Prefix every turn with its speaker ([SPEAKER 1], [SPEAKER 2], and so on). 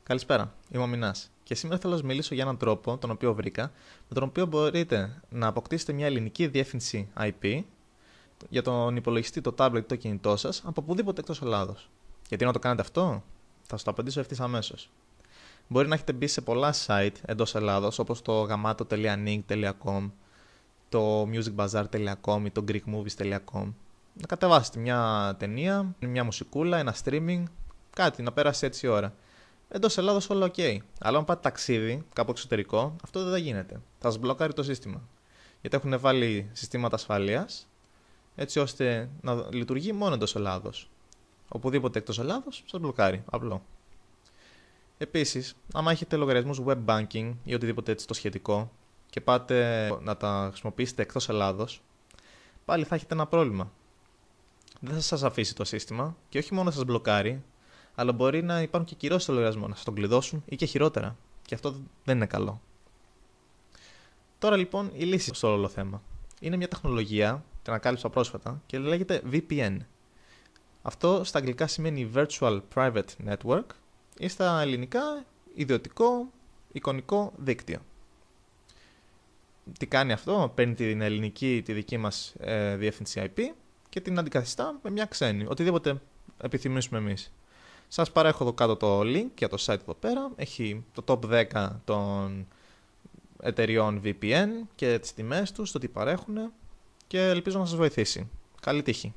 [SPEAKER 1] Καλησπέρα, είμαι ο Μινάς και σήμερα θέλω να σας μιλήσω για έναν τρόπο, τον οποίο βρήκα, με τον οποίο μπορείτε να αποκτήσετε μια ελληνική διεύθυνση IP για τον υπολογιστή, το tablet ή το κινητό σας από οπουδήποτε εκτός Ελλάδος. Γιατί να το κάνετε αυτό, θα σας το απαντήσω ευθύς αμέσως. Μπορεί να έχετε μπει σε πολλά site εντός Ελλάδος, όπως το gamato.ning.com, το musicbazaar.com ή το greekmovies.com. Να κατεβάσετε μια ταινία, μια μουσικούλα, ένα streaming, κάτι να πέρασε έτσι η ώρα. Εντός Ελλάδος όλα ok. Αλλά αν πάτε ταξίδι, κάπου εξωτερικό, αυτό δεν θα γίνεται. Θα σας μπλοκάρει το σύστημα. Γιατί έχουν βάλει συστήματα ασφαλείας, έτσι ώστε να λειτουργεί μόνο εντός Ελλάδος. Οπουδήποτε εκτός Ελλάδος, σας μπλοκάρει. Απλό. Επίσης, άμα έχετε λογαριασμούς web banking ή οτιδήποτε έτσι το σχετικό και πάτε να τα χρησιμοποιήσετε εκτός Ελλάδος, πάλι θα έχετε ένα πρόβλημα. Δεν θα σας αφήσει το σύστημα και όχι μόνο σας μπλοκάρει, αλλά μπορεί να υπάρχουν και κυρώσεις στο λογαριασμό, να σας τον κλειδώσουν ή και χειρότερα. Και αυτό δεν είναι καλό. Τώρα λοιπόν η λύση στο όλο θέμα. Είναι μια τεχνολογία, την ανακάλυψα πρόσφατα και λέγεται VPN. Αυτό στα αγγλικά σημαίνει Virtual Private Network ή στα ελληνικά ιδιωτικό εικονικό δίκτυο. Τι κάνει αυτό? Παίρνει την ελληνική, τη δική μας διεύθυνση IP και την αντικαθιστά με μια ξένη, οτιδήποτε επιθυμήσουμε εμείς. Σας παρέχω εδώ κάτω το link για το site εδώ πέρα. Έχει το top 10 των εταιριών VPN και τις τιμές τους, το τι παρέχουν και ελπίζω να σας βοηθήσει. Καλή τύχη!